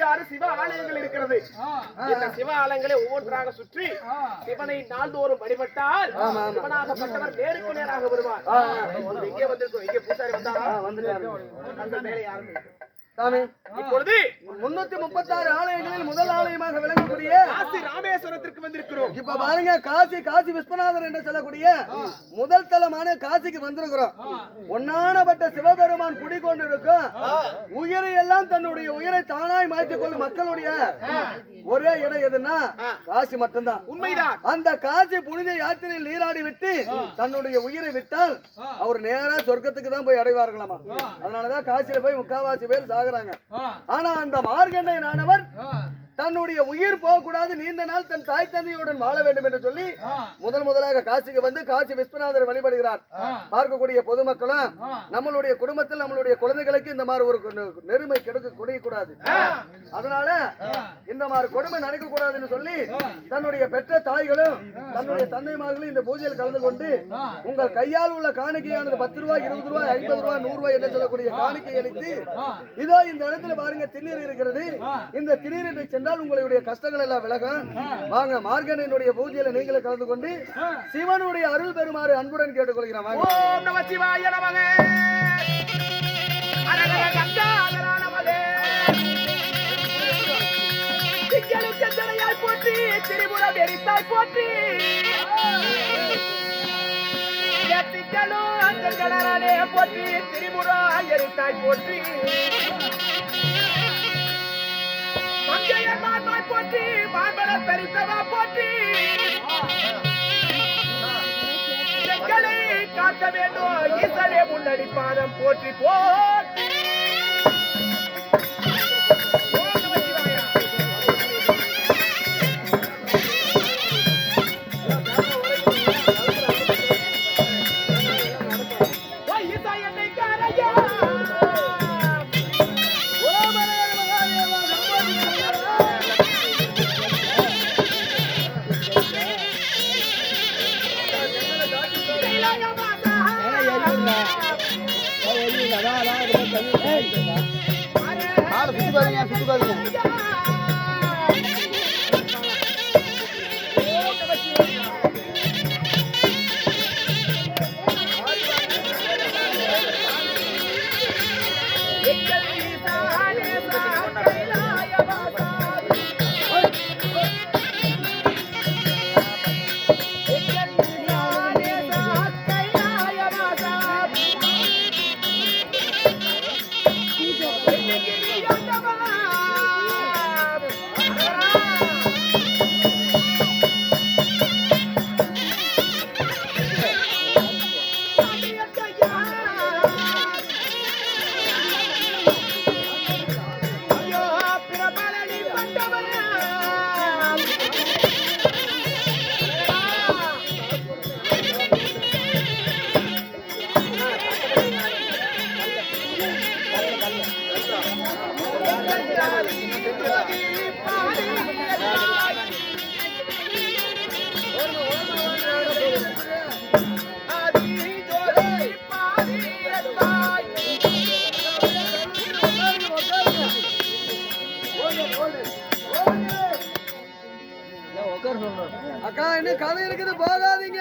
66 சிவ ஆலயங்கள் இருக்கிறது. இந்த சிவ ஆலயங்களை ஒவ்வொன்றாக சுற்றி சிவனை நாள்தோறும் வழிபட்டால் சிவனாகப்பட்டவர் நேருக்கு நேராக வருவார். எங்கே வந்திருக்கோம்? எங்கே பூசாரி வந்தாரா? அந்த மேலே யாரும் இப்பொழுது 336 ஆலயங்களில் முதல் ஆலயமாக விளங்கக்கூடிய காசி ராமேஸ்வரத்திற்கு வந்திருக்கிறோம். இப்ப பாருங்க, காசி விஸ்வநாதர் என்று சொல்லக்கூடிய முதல் தலமான காசிக்கு வந்திருக்கிறோம். ஒன்னானப்பட்ட சிவபெருமான் குடிக்கொண்டிருக்கும் உயிரை எல்லாம் தன்னுடைய உயிரை தானாய் மாற்றிக் கொள்ளும் மக்களுடைய ஒரே இடம் எதுன்னா காசி மட்டும்தான். உண்மைதான். அந்த காசி புனித யாத்திரையில் நீராடி விட்டு தன்னுடைய உயிரை விட்டால் அவர் நேரா சொர்க்கத்துக்கு தான் போய் அடைவார்களாமா. அதனாலதான் காசியில போய் முக்காவாசி பேர் சாகுறாங்க. ஆனா அந்த மார்கண்டையனானவர் தன்னுடைய உயிர் போகக்கூடாது, நீண்ட நாள் தன் தாய் தந்தையுடன் வாழ வேண்டும் என்று சொல்லி முதலாக காசிக்கு வந்து காசி விஸ்வநாதர் வழிபடுகிறார். பார்க்கக்கூடிய பொதுமக்களும் நம்மளுடைய குடும்பத்தில் நம்மளுடைய குழந்தைகளுக்கு இந்த மாதிரி ஒரு நெருமை குடியக்கூடாது, அதனால இந்த மாதிரி கொடுமை நடக்க கூடாதுன்னு சொல்லி தன்னுடைய பெற்ற தாய்களும் தன்னுடைய தந்தைமார்களும் இந்த பூஜையில் கலந்து கொண்டு உங்கள் கையால் உள்ள காணிக்கையானது 10 ரூபாய் 20 ரூபாய் 50 ரூபாய் 100 ரூபாய் என்று சொல்லக்கூடிய காணிக்கை அளித்து இதோ இந்த இடத்துல பாருங்க திருநீர் இருக்கிறது. இந்த திருநீரை சென்றால் உங்களுடைய கஷ்டங்கள் எல்லாம் விலகும். வாங்க, மார்கண்டையனுடைய பூஜையில நீங்களே கலந்து கொண்டு சிவனுடைய அருள் பெறுமாறு அன்புடன் கேட்டுக்கொள்கிறேன். ஓம் நம சிவாய நமக. அரகர கங்காதர நமக. திங்களும் சந்திரனாய் போற்றி, திரிபுரம் எரித்தாய் போற்றி. திங்களும் சந்திரனானே போற்றி, திரிபுரம் எரித்தாய் போற்றி. மங்கையர்மாய் போற்றி, மார்பல பெரித்தவா போற்றி. எங்களை காக்க வேண்டும் ஈசனே முன்னடி பாதம் போற்றி போற்றி. அக்கா, என்ன கதை இருக்குது, போகாதீங்க.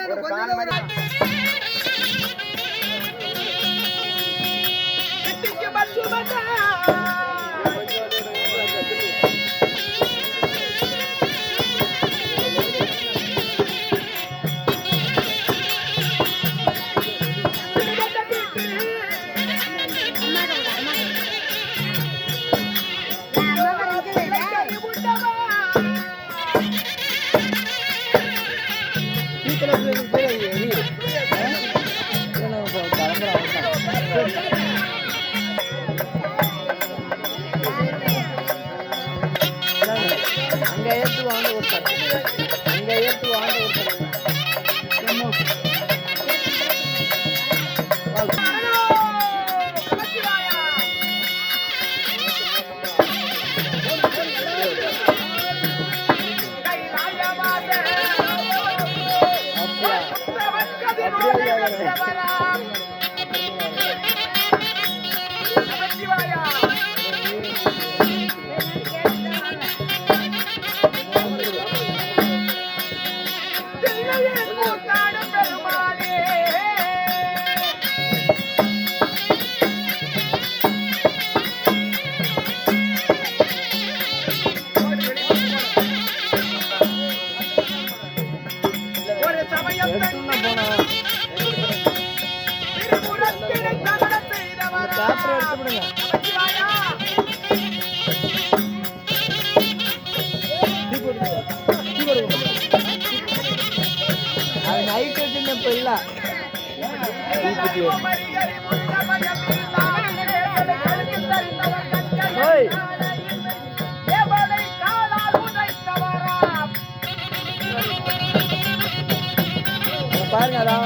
பாருங்கடா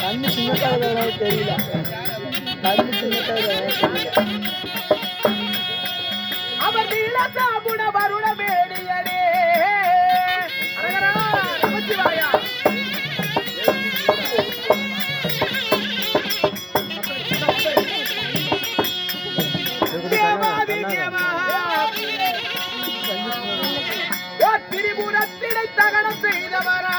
கண்ணு சின்னதாக தெரியல கண்ணு சின்னதாக அவர் நீலசாபுட வருண மேடியனே அரகரா நமச்சிவாயா தேவாதி தேவா ஓ திரிபுரத்திடை தகனம் செய்தவரா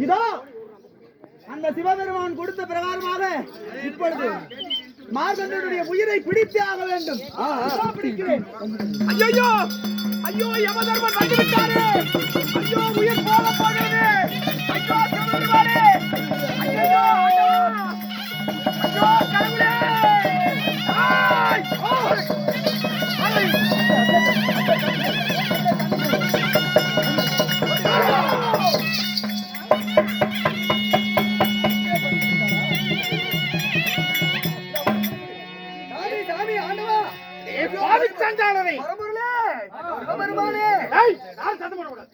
இதோ அந்த சிவபெருமான் கொடுத்த பிரகாரமாக இப்பொழுது மார்கண்டனுடைய உயிரை பிடித்தே ஆக வேண்டும். பிடிக்கிறேன். ஐயோ ஐயோ யமதர்மன் வந்து விட்டாரே. ஐயோ உயிர் போக போகிறது. ஐயோ சிவபெருமானே. ஐயோ ஐயோ கடவுளே.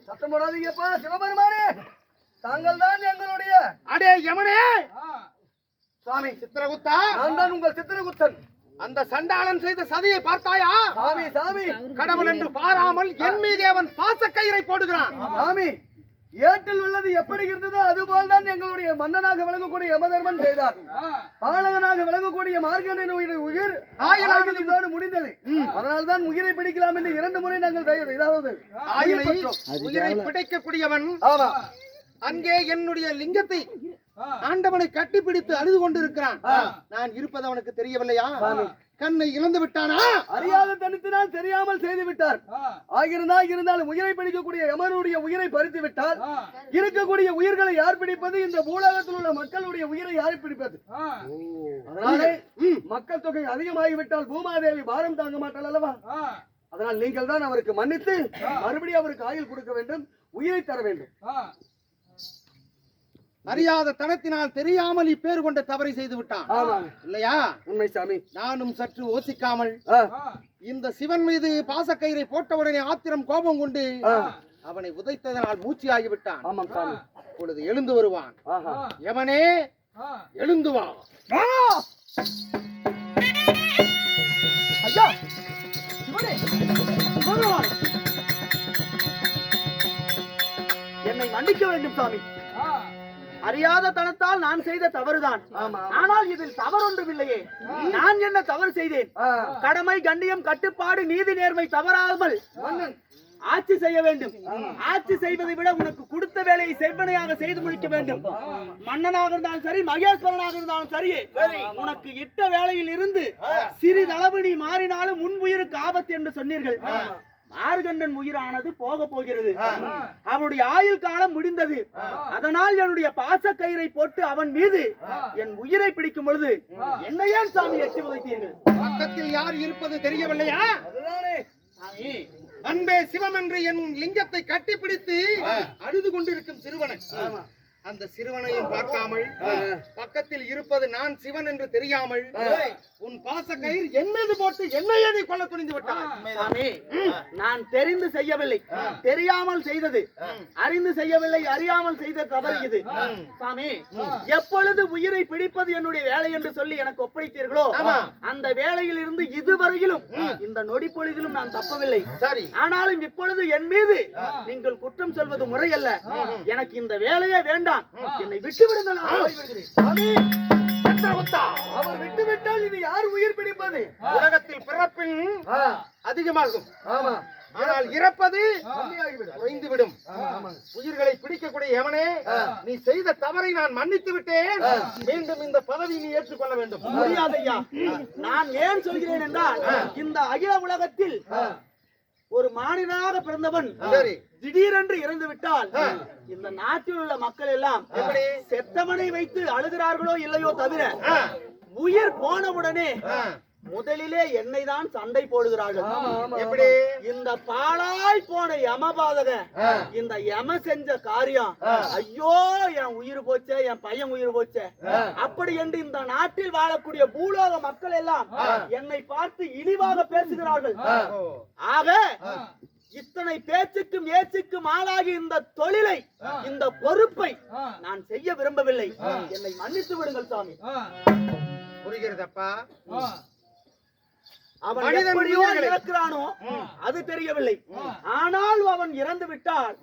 சத்தம் போடாதீங்கப்பா. சிவபெருமானே தாங்கள் தான் எங்களுடைய அடே யமனே. சுவாமி சித்திரகுப்தா, நான் தான் உங்கள் சித்திரகுப்தன். அந்த சண்டாளன் செய்த சதியை பார்த்தாயா? சாமி சாமி கடவுள் என்று பாராமல் என் மீது அவன் பாசக்கயிறை போடுகிறான். சாமி ஏட்டில் உள்ளது எப்படி இருந்ததோ அதுபோல் தான் எங்களுடைய மன்னனாக விளங்கக்கூடிய யமதர்மன் செய்தார். பாலகனாக விளங்கக்கூடிய மார்கண்டனின் உயிர் ஆயிரத்தோடு முடிந்தது. அதனால்தான் உயிரை பிடிக்கலாம் என்று 2 முறை நாங்கள் இதாவது உயிரை பிடிக்கக்கூடியவன் அங்கே என்னுடைய லிங்கத்தை ஆண்டவனை கட்டிப்பிடித்து அழுது கொண்டிருக்கிறான். நான் இருப்பது அவனுக்கு தெரியவில்லையா? கண்ணை இழந்து விட்டானா? அறியாத தனித்தினால் தெரியாமல் செய்து விட்டார். இருந்தாலும் உயிரை பிடிக்கக்கூடிய யமனுடைய உயிரை பறித்து விட்டால் இருக்கக்கூடிய உயிர்களை யார் பிடிப்பது? இந்த பூலகத்தில் உள்ள மக்களுடைய உயிரை யார் பிடிப்பது? அதனாலே மக்கள் தொகை அதிகமாகிவிட்டால் பூமாதேவி பாரம் தாங்க மாட்டாள் அல்லவா? அதனால் நீங்கள் தான் அவருக்கு மன்னித்து மறுபடியும் அவருக்கு ஆயுள் கொடுக்க வேண்டும், உயிரை தர வேண்டும். அறியாத தனத்தினால் தெரியாமல் இப்பேறு கொண்ட தவறை செய்து விட்டான் இல்லையா? உண்மை சாமி. நானும் சற்று யோசிக்காமல் இந்த சிவன் மீது பாசக்கயிறை போட்டவுடனே ஆத்திரம் கோபம் கொண்டு அவனை உதைத்ததனால் மூச்சு ஆகிவிட்டான். ஆமாம் சாமி. இப்பொழுது எழுந்து வருவான். யமனே எழுந்து வா. ஐயா என்னை மன்னிக்க வேண்டும் சாமி. அறியாத தனத்தால் நான் செய்த தவறுதான். ஆனால் இதில் தவறு ஒன்றுமில்லையே. நான் என்ன தவறு செய்தேன்? கடமை, கண்ணியம், கட்டுப்பாடு, நீதி, நேர்மை தவறாமல் ஆட்சி செய்ய வேண்டும். ஆட்சி செய்வதை விட உனக்கு கொடுத்த வேலையை செவ்வனையாக செய்து முடிக்க வேண்டும். மன்னனாக இருந்தாலும் சரி, மகேஸ்வரனாக இருந்தாலும் சரி, உனக்கு இட்ட வேலையில் இருந்து சிறிதளவு நீ மாறினாலும் உன் உயிருக்கு ஆபத்து என்று சொன்னீர்கள். மார்கண்டன் உயிரானது போக போகிறது. அவனுடைய ஆயுள் காலம் முடிந்தது. அதனால் என்னுடைய பாச கயிறை போட்டு அவன் மீது என் உயிரை பிடிக்கும் பொழுது என்னையே சாமி எட்டி உதைத்தீர்கள். பக்கத்தில் யார் இருப்பது தெரியவில்லையா? அன்பே சிவம் என்று என் லிங்கத்தை கட்டிப்பிடித்து அழுது கொண்டிருக்கும் சிறுவனை அந்த சிறுவனையும் பார்க்காமல் பக்கத்தில் இருப்பது நான் சிவன் என்று தெரியாமல் உன் பாச கயிறு என் மீது போட்டு என்னையே நீ கொல்ல துணிந்து விட்டாய். சாமி, நான் தெரிந்து செய்யவில்லை, தெரியாமல் செய்தது. அறிந்து செய்யவில்லை, அறியாமல் செய்த தவறு இது. சாமி, எப்பொழுது உயிரை பிடிப்பது என்னுடைய வேலை என்று சொல்லி எனக்கு ஒப்படைத்தீர்களோ அந்த வேலையில் இருந்து இதுவரையிலும் இந்த நொடி பொழுதிலும் நான் தப்பவில்லை. சரி, ஆனாலும் இப்பொழுது என் மீது நீங்கள் குற்றம் சொல்வது முறையல்ல. எனக்கு இந்த வேலையே வேண்டாம், என்னை விட்டு விடுங்கள். அவர் விட்டு விட்டால் இது யார் உயிர் பிடிப்பது? உலகத்தில் பிறப்பின் அதிகமாகும், ஆனால் இறப்பது குறைந்துவிடும். உயிர்களை பிடிக்கக்கூடிய எவனே, நீ செய்த தவறை நான் மன்னித்து விட்டேன், மீண்டும் இந்த பதவி நீ ஏற்றுக்கொள்ள வேண்டும். முடியாதையா. நான் ஏன் சொல்கிறேன் என்றால், இந்த அகில உலகத்தில் ஒரு மானிடனாக பிறந்தவன் திடீரென்று இறந்து விட்டால் இந்த நாட்டில் உள்ள மக்கள் எல்லாம் எப்படி செத்தவனை வைத்து அழுகிறார்களோ இல்லையோ தவிர, உயிர் போனவுடனே முதலிலே என்னை தான் சண்டை போடுகிறார்கள். எப்படி இந்த பாழாய் போன யமபாதக இந்த யம செஞ்ச காரியம், ஐயோ என் உயிர் போச்சே, என் பையன் உயிர் போச்சே அப்படி என்று இந்த நாட்டில் வாழக்கூடிய பூலோக மக்கள் எல்லாம் என்னை பார்த்து இழிவாக பேசுகிறார்கள். ஆக இத்தனை பேச்சுக்கும் ஏச்சுக்கும் ஆளாகி இந்த தொழிலை, இந்த பொறுப்பை நான் செய்ய விரும்பவில்லை. என்னை மன்னித்து விடுங்கள் சாமி. புரிகிறதப்பா? அவன் எப்படியோ இறக்கிறானோ அது தெரியவில்லை. ஆனால் அவன் இறந்து விட்டால்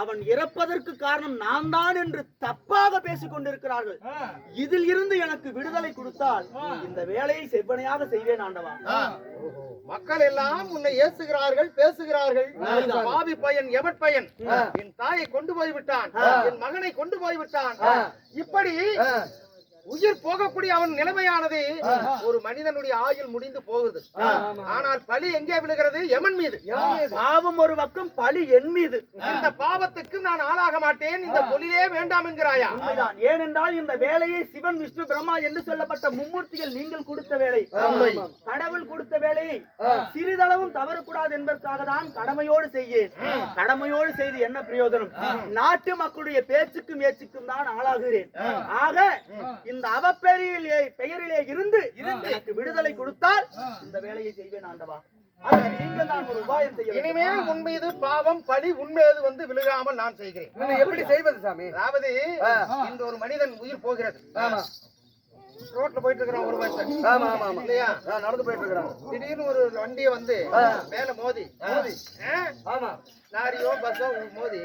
அவன் இறப்பதற்கு காரணம் நான் தான் என்று தப்பாக பேசிக் கொண்டிருக்கிறார்கள். இதில் இருந்து எனக்கு விடுதலை கொடுத்தால் இந்த வேலையை செவ்வனையாக செய்வேன் ஆண்டவா. மக்கள் எல்லாம் உன்னை ஏசுகிறார்கள், பேசுகிறார்கள். பாவி பையன், எவட் பையன், என் தாயை கொண்டு போய்விட்டான், என் மகனை கொண்டு போய்விட்டான். இப்படி உயிர் போகக்கூடிய அவன் நிலைமையானது ஒரு மனிதனுடைய ஆயுள் முடிந்து போகுது. ஆனால் பழி எங்கே விழுகிறது? யமன் மீது. பாவம் ஒரு பக்கம், பழி என் மீது. இந்த பாவத்துக்கு நான் ஆளாக மாட்டேன், இந்த தொழிலே வேண்டாம் என்கிறாயா? ஏனென்றால் இந்த வேலையை சிவன், விஷ்ணு, பிரம்மா என்று சொல்லப்பட்ட மும்மூர்த்திகள் நீங்கள் கொடுத்த வேலை, கடவுள் கொடுத்த வேலையை சிறிதளவும் தவறக்கூடாது என்பதற்காக தான் கடமையோடு செய்யேன். கடமையோடு செய்து என்ன பிரயோஜனம்? நாட்டு மக்களுடைய பேச்சுக்கும் ஏச்சுக்கும் தான் ஆளாகிறேன். ஆக இந்த அவப்பெயரிலே பெயரிலே இருந்து எனக்கு விடுதலை கொடுத்தால் இந்த வேலையை செய்வேன் ஆண்டவா. அதற்கு நீங்கள் நான் ஒரு உபாயம் செய்ய. இனிமேல் உன் மீது பாவம் பழி உண்மையது வந்து விழுகாமல் நான் செய்கிறேன். எப்படி செய்வது சாமி? அதாவது இந்த ஒரு மனிதன் உயிர் போகிறது. ரோட்ல போயிட்டு இருக்கிறான் ஒரு மனுஷன், இல்லையா? நடந்து போயிட்டு இருக்கிறான். திடீர்னு ஒரு வண்டியை வந்து மேல மோதி, லாரியோ பஸ்ஸோ மோதி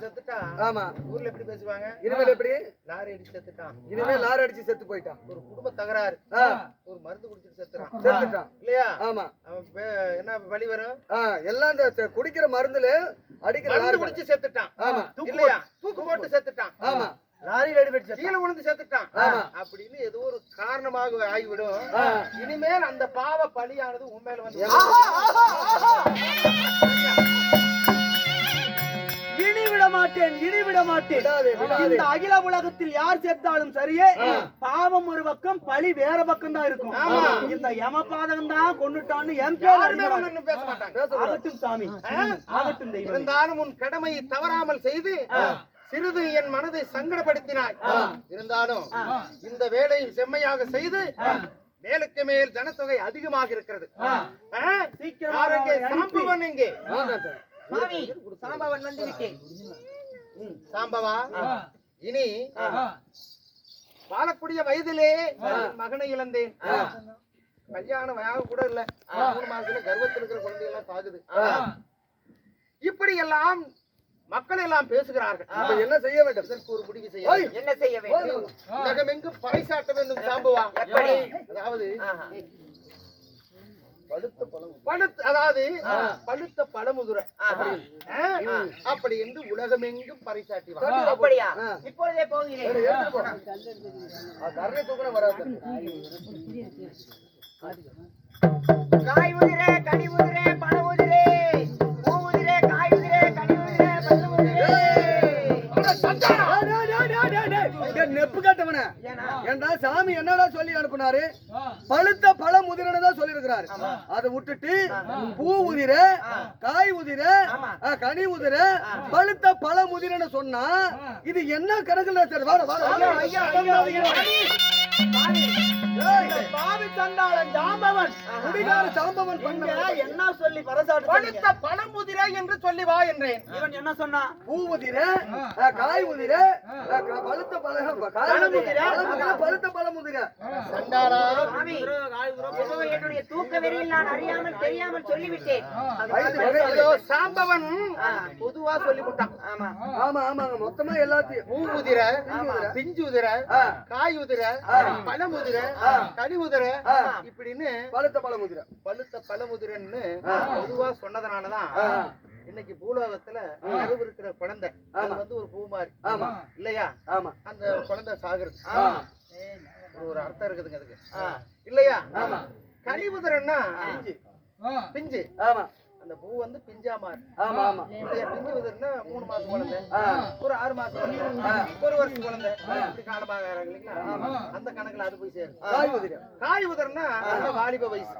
செத்துட்டான். ஆமா, ஊர்ல எப்படி பேசுவாங்க? இனிமேல் எப்படி? லாரி அடிச்சு செத்துட்டான். இனிமேல் லாரி அடிச்சு செத்து போயிட்டான். ஒரு குடும்ப தகராறு, ஒரு மருந்து குடிச்சிட்டு செத்துட்டான், இல்லையா? ஆமா. அவன் என்ன வழி வரும்? எல்லாம் இந்த குடிக்கிற மருந்துல அடிக்கிற மருந்து குடிச்சு செத்துட்டான். ஆமா, இல்லையா? தூக்கு போட்டு செத்துட்டான். ஆமா, லாரியில் அடிபட்டு கீழே விழுந்து செத்துட்டான் அப்படின்னு ஏதோ ஒரு காரணமாக ஆகிவிடும். இனிமேல் அந்த பாவ பலியானது உண்மையில வந்து இனிவிட மாட்டேன், இனிவிட மாட்டேன். இந்த அகில உலகத்தில் யார் சேர்த்தாலும் சரியே, பாவம் ஒரு பக்கம், பழி வேற பக்கம் தான் இருக்கும். இந்த யமபாதகம் தான் கொண்டுட்டான்னு என் பேர் பேச மாட்டாங்க. ஆகட்டும் சாமி, ஆகட்டும் தெய்வம். இருந்தாலும் உன் கடமையை தவறாமல் செய்து சிறிது என் மனதை சங்கடப்படுத்தினாய். இருந்தாலும் இந்த வேலையை செம்மையாக செய்து மேலுக்கு மேல் ஜனத்தொகை அதிகமாக இருக்கிறது. சாம்பவன் எங்கே? சாம்பவன் வந்து விட்டேன். சாம்பவா, இனி வாழக்கூடிய வயதிலே மகனை இழந்தேன். கல்யாணம் ஆக கூட இல்ல, 3 மாசத்துல கர்ப்பத்தில் இருக்கிற குழந்தை எல்லாம் சாகுது. இப்படி எல்லாம் மக்கள் எல்லாம் பேசுகிறார்கள். என்ன செய்ய வேண்டும்? இதற்கு ஒரு முடிவு செய்ய வேண்டும். என்ன செய்ய வேண்டும்? உலகமெங்கும் பறைசாட்ட வேண்டும் சாம்புவா. அதாவது அதாவது பழுத்த பழமுதுரை அப்படி என்று உலகமெங்கும் பறைசாட்டி. அப்படியா? இப்பொழுதே போகிறேன். காய் உதிரே, கனி உதிரே, பழ உதிரே, பூ உதிரே, காய் உதிரே, கனி உதிரே, பழ உதிரே. நெப்பு காட்டவன ஏண்டா சாமி என்னடா சொல்லி அனுப்புனாரு? பழுத்த பழ முதிரனை தான் சொல்லி இருக்கிறாரு. அதை விட்டுட்டு பூ உதிர, காய் உதிர, கனி உதிர, பழுத்த பழ முதிரன்னு சொன்னா இது என்ன கணக்குல? சரி வாட பாவி சண்டாளன் ஜாம்பவன் குடிகார சாம்பவன் பண்ண என்ன சொல்லி பரசாட்டு பழுத்த பழமுதிரை என்று சொல்லி வா என்றேன். இவன் என்ன சொன்னா? பூ உதிர, காய் உதிர, பழுத்த பழுத்த பழ முதிர. சண்டாளா என்னுடைய தூக்க வெறியில் நான் அறியாமல் தெரியாமல் சொல்லிவிட்டேன். சாம்பவன் பொதுவா சொல்லிவிட்டான். ஆமா ஆமாங்க, மொத்தமா எல்லாத்தையும் பூ உதிர, பிஞ்சு உதிர, காய் உதிர, பழமுதிர, கனி உதிர இப்படின்னு பழுத்த பழ முதிர, பழுத்த பழமுதிரன்னு பொதுவா சொன்னதுனாலதான் இன்னைக்கு பூலோகத்துல கருவு இருக்கிற குழந்தை அது வந்து ஒரு பூ மாதிரி இல்லையா? அந்த குழந்தை சாகுறது ஒரு அர்த்தம் இருக்குதுங்க அதுக்கு இல்லையா? கனி உதிரன்னா பிஞ்சு. அந்த பூ வந்து பிஞ்சா மாறு. பிஞ்சு உதிரன்னா 3 மாசம் குழந்தை, ஒரு 6 மாசம் குழந்தை, ஒரு வருஷம் குழந்தை, இப்படி காலமாக இல்லைங்களா? அந்த கணக்குல அது போய் சேரும். காய் உதிரன்னா வாலிப வயசு,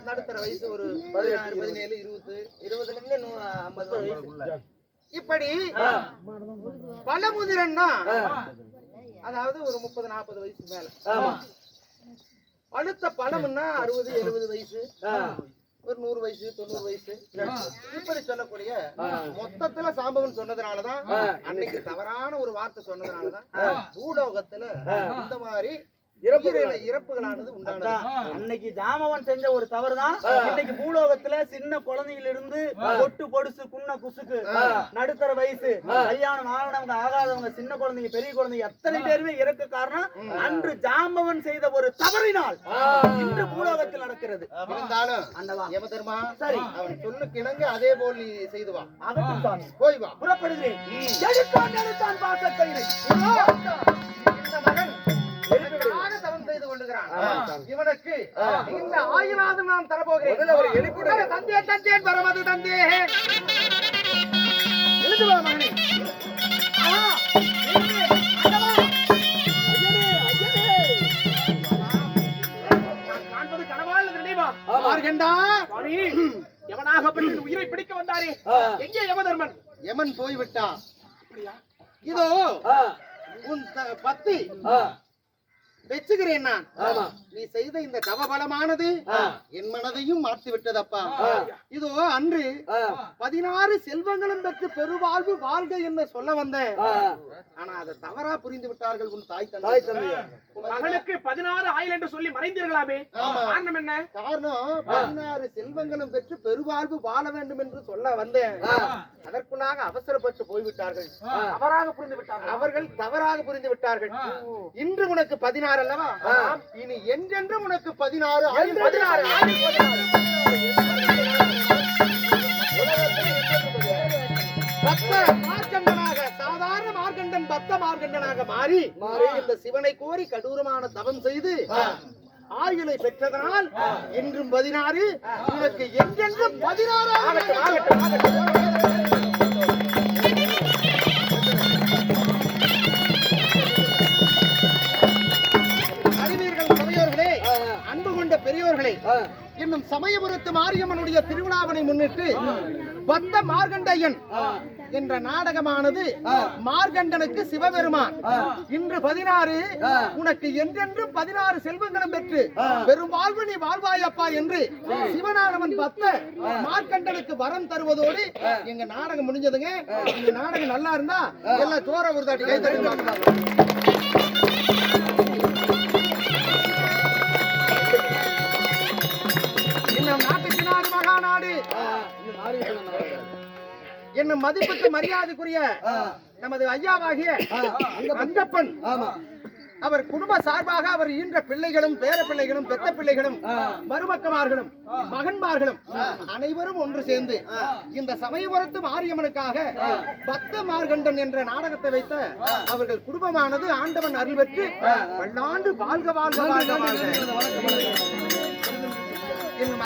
நடுத்தர வயசு ஒரு 16, 17, 20 இருந்து 50 வயசு. இப்படி பழமுதிரன்னா அதாவது ஒரு 30, 40 வயசு மேல. பழுத்த பழம்னா 60, 70 வயசு, ஒரு 100 வயசு, 90 வயசு இப்படி சொல்லக்கூடிய மொத்தத்துல சாம்பவன் சொன்னதுனாலதான் அன்னைக்கு தவறான ஒரு வார்த்தை சொன்னதுனாலதான் பூலோகத்துல இந்த மாதிரி இறப்புகளானது உண்டானது. அன்னைக்கு ஜாமவன் செஞ்ச ஒரு தவறுதான் இன்னைக்கு பூலோகத்துல சின்ன குழந்தையில இருந்து பொட்டு பொடுசு குன்ன குசுக்கு நடுத்தர வயசு கல்யாணம் ஆகாதவங்க ஆகாதவங்க சின்ன குழந்தைங்க பெரிய குழந்தைங்க அத்தனை பேருமே இறக்க காரணம் அன்று ஜாம்பவன் செய்த ஒரு தவறினால் இன்று பூலோகத்தில் நடக்கிறது. இருந்தாலும் சரி அவன் சொல்லு கிணங்க அதே போல் நீ செய்து வா. அதற்குத்தான் போய் வா. புறப்படுகிறேன். எடுத்தான் பாசக்கயிறை. இந்த மகன் தவம் செய்து கொண்டிருக்கிறான். இவனுக்கு இந்த ஆயுளாவது நான் தரப்போகிறேன். தந்தே தந்தேன் பரமது தந்தே. எழுந்து வா மகனே. காண்பது கனவால் நினைவா? மார்கண்டா எவனாகப்பட்ட உயிரை பிடிக்க வந்தாரே, எங்கே யமதர்மன்? யமன் போய்விட்டான். இதோ உன் பத்தி வெச்சுகிறேன் நான். நீ செய்த இந்த தவபலமானது என் மனதையும் மாற்றி விட்டதப்பா. இதோ அன்று 16 செல்வங்களும் பெற்று பெருவாழ்வு வாழ்க என்ன சொல்ல வந்தேன். ஆனா அதை தவறா புரிந்து விட்டார்கள் உன் தாய் தந்தை. மகனுக்கு 16 ஆயுள் என்று சொல்லி மறைந்தீர்களாமே, காரணம் என்ன? காரணம் 16 செல்வங்களும் பெற்று பெருவாழ்வு வாழ வேண்டும் என்று சொல்ல வந்தேன். அதற்குள்ளாக அவசரப்பட்டு போய்விட்டார்கள். அவர்கள் தவறாக புரிந்து விட்டார்கள். இன்று உனக்கு 16 அல்லவா? இனி என்றென்றும் உனக்கு 16 ஆயுள். 16 பக்த மார்கண்டனாக, சாதாரண மார்கண்டன் பக்த மார்கண்டனாக மாறி இந்த சிவனை கோரி கடூரமான தவம் செய்து ஆயுளை பெற்றதனால் இன்றும் 16, உனக்கு என்றென்றும் 16 அறிவீர்கள் சபையோர்களே, அன்பு கொண்ட பெரியோர்களே, இன்னும் சமயபுரத்து மாரியம்மனுடைய திருவிழாவினை முன்னிட்டு பக்த மார்கண்டையன் என்ற நாடகமானது மார்கண்டனுக்கு சிவபெருமான் இன்று 16, உனக்கு என்றென்றும் 16 செல்வங்களும் பெற்று பெரும் வாழ்வு நீ வாழ்வாயப்பா என்று சிவனானவன் பக்த மார்கண்டனுக்கு வரம் தருவதோடு எங்க நாடகம் முடிஞ்சதுங்க. இந்த நாடகம் நல்லா இருந்தா எல்லாம் சோற ஒரு தாட்டி கை தட்டுவாங்க. இன்னும் நாட்டுக்கு நாடு மகாநாடு என்னும் மதிப்புக்கு மரியாதைக்குரிய நமது ஐயாவாகிய அங்கப்பன் அவர் குடும்ப சார்பாக அவர் ஈன்ற பிள்ளைகளும் பேர பிள்ளைகளும் பெத்த பிள்ளைகளும் மருமக்கமார்களும் மகன்மார்களும் அனைவரும் ஒன்று சேர்ந்து இந்த சமயபுரத்து மாரியம்மனுக்காக பக்த மார்கண்டன் என்ற நாடகத்தை வைத்த அவர்கள் குடும்பமானது ஆண்டவன் அருள் பெற்று பல்லாண்டு வாழ்க வாழ்க வாழ்க வாழ்க.